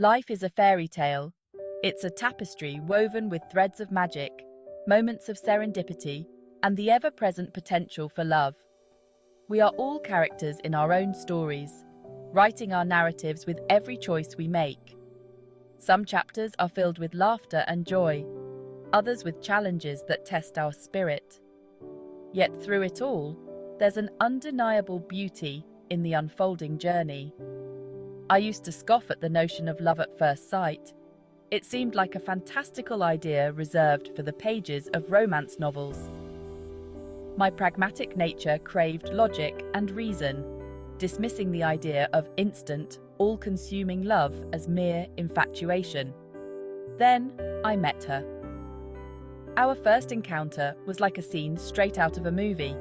Life is a fairy tale. It's a tapestry woven with threads of magic, moments of serendipity, and the ever-present potential for love. We are all characters in our own stories, writing our narratives with every choice we make. Some chapters are filled with laughter and joy, others with challenges that test our spirit. Yet through it all, there's an undeniable beauty in the unfolding journey. I used to scoff at the notion of love at first sight. It seemed like a fantastical idea reserved for the pages of romance novels. My pragmatic nature craved logic and reason, dismissing the idea of instant, all-consuming love as mere infatuation. Then I met her. Our first encounter was like a scene straight out of a movie.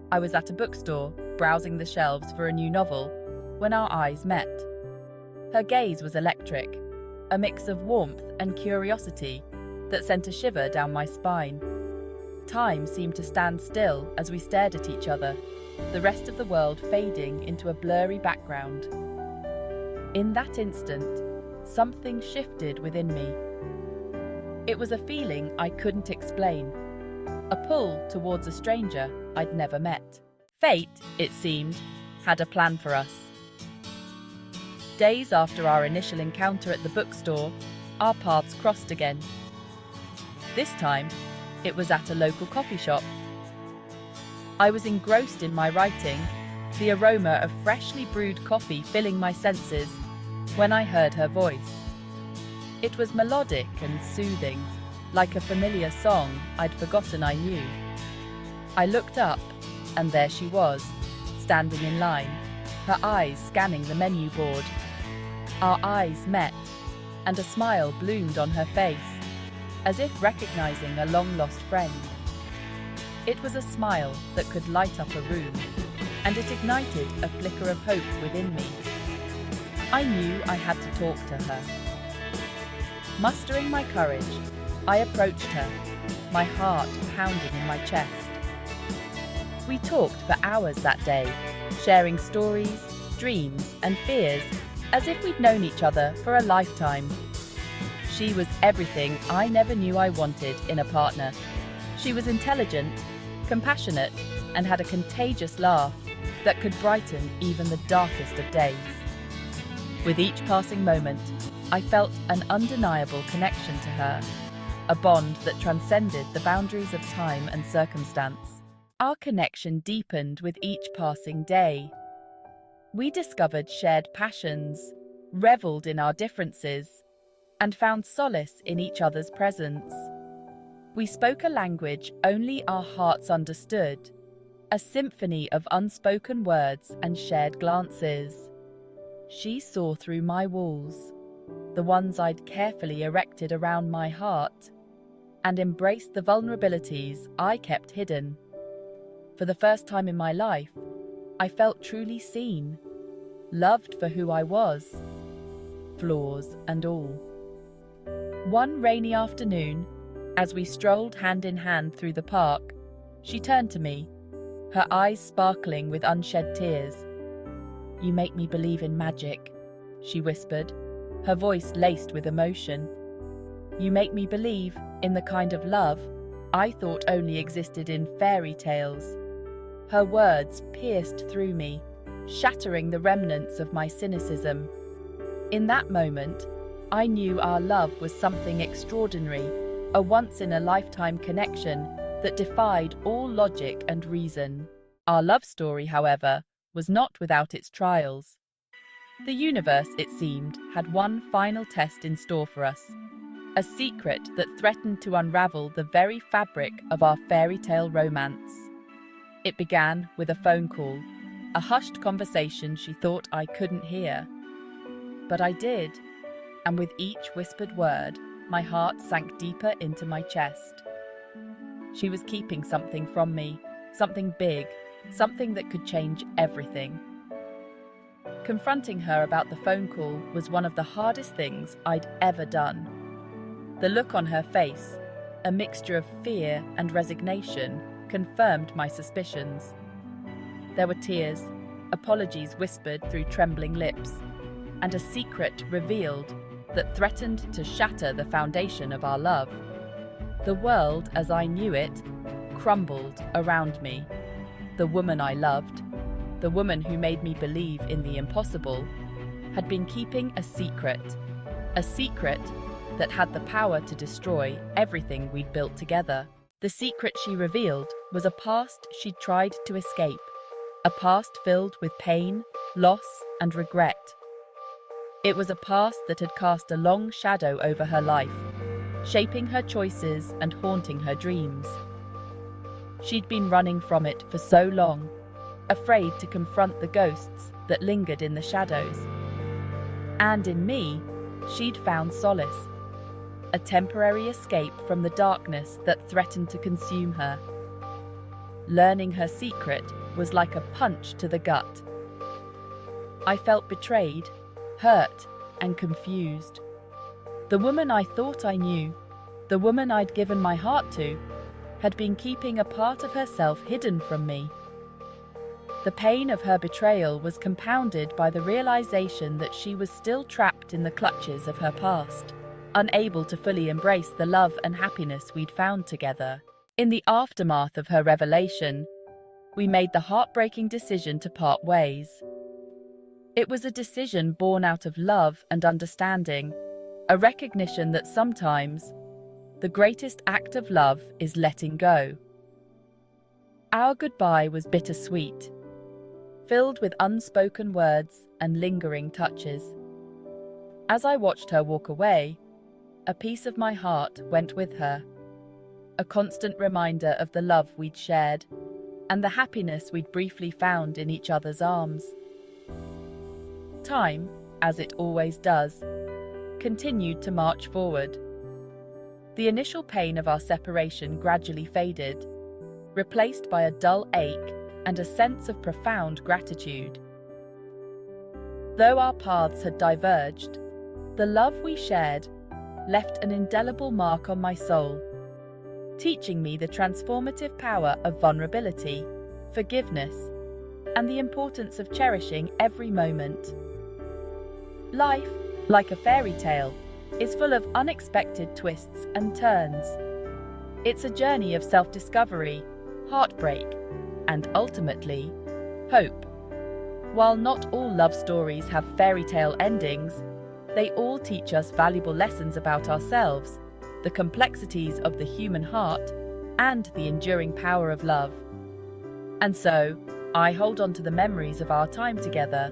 I was at a bookstore, browsing the shelves for a new novel, when our eyes met. Her gaze was electric, a mix of warmth and curiosity that sent a shiver down my spine. Time seemed to stand still as we stared at each other, the rest of the world fading into a blurry background. In that instant, something shifted within me. It was a feeling I couldn't explain, a pull towards a stranger I'd never met. Fate, it seemed, had a plan for us. Days after our initial encounter at the bookstore, our paths crossed again. This time, it was at a local coffee shop. I was engrossed in my writing, the aroma of freshly brewed coffee filling my senses, when I heard her voice. It was melodic and soothing, like a familiar song I'd forgotten I knew. I looked up, and there she was, standing in line, her eyes scanning the menu board. Our eyes met, and a smile bloomed on her face, as if recognizing a long-lost friend. It was a smile that could light up a room, and it ignited a flicker of hope within me. I knew I had to talk to her. Mustering my courage, I approached her, my heart pounding in my chest. We talked for hours that day, sharing stories, dreams, and fears, as if we'd known each other for a lifetime. She was everything I never knew I wanted in a partner. She was intelligent, compassionate, and had a contagious laugh that could brighten even the darkest of days. With each passing moment, I felt an undeniable connection to her, a bond that transcended the boundaries of time and circumstance. Our connection deepened with each passing day. We discovered shared passions, reveled in our differences, and found solace in each other's presence. We spoke a language only our hearts understood, a symphony of unspoken words and shared glances. She saw through my walls, the ones I'd carefully erected around my heart, and embraced the vulnerabilities I kept hidden. For the first time in my life, I felt truly seen, loved for who I was, flaws and all. One rainy afternoon, as we strolled hand in hand through the park, she turned to me, her eyes sparkling with unshed tears. "You make me believe in magic," she whispered, her voice laced with emotion. "You make me believe in the kind of love I thought only existed in fairy tales." Her words pierced through me, shattering the remnants of my cynicism. In that moment, I knew our love was something extraordinary, a once-in-a-lifetime connection that defied all logic and reason. Our love story, however, was not without its trials. The universe, it seemed, had one final test in store for us, a secret that threatened to unravel the very fabric of our fairy tale romance. It began with a phone call, a hushed conversation she thought I couldn't hear. But I did, and with each whispered word, my heart sank deeper into my chest. She was keeping something from me, something big, something that could change everything. Confronting her about the phone call was one of the hardest things I'd ever done. The look on her face, a mixture of fear and resignation, confirmed my suspicions. There were tears, apologies whispered through trembling lips, and a secret revealed that threatened to shatter the foundation of our love. The world as I knew it crumbled around me. The woman I loved, the woman who made me believe in the impossible, had been keeping a secret that had the power to destroy everything we'd built together. The secret she revealed was a past she'd tried to escape, a past filled with pain, loss, and regret. It was a past that had cast a long shadow over her life, shaping her choices and haunting her dreams. She'd been running from it for so long, afraid to confront the ghosts that lingered in the shadows. And in me, she'd found solace, a temporary escape from the darkness that threatened to consume her. Learning her secret was like a punch to the gut. I felt betrayed, hurt, and confused. The woman I thought I knew, the woman I'd given my heart to, had been keeping a part of herself hidden from me. The pain of her betrayal was compounded by the realization that she was still trapped in the clutches of her past, unable to fully embrace the love and happiness we'd found together. In the aftermath of her revelation, we made the heartbreaking decision to part ways. It was a decision born out of love and understanding, a recognition that sometimes the greatest act of love is letting go. Our goodbye was bittersweet, filled with unspoken words and lingering touches. As I watched her walk away, a piece of my heart went with her, a constant reminder of the love we'd shared and the happiness we'd briefly found in each other's arms. Time, as it always does, continued to march forward. The initial pain of our separation gradually faded, replaced by a dull ache and a sense of profound gratitude. Though our paths had diverged, the love we shared left an indelible mark on my soul, teaching me the transformative power of vulnerability, forgiveness, and the importance of cherishing every moment. Life, like a fairy tale, is full of unexpected twists and turns. It's a journey of self-discovery, heartbreak, and ultimately, hope. While not all love stories have fairy tale endings, they all teach us valuable lessons about ourselves, the complexities of the human heart, and the enduring power of love. And so, I hold on to the memories of our time together,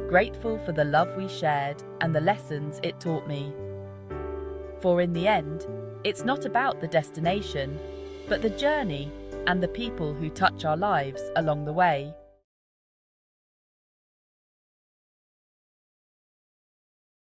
grateful for the love we shared and the lessons it taught me. For in the end, it's not about the destination, but the journey and the people who touch our lives along the way.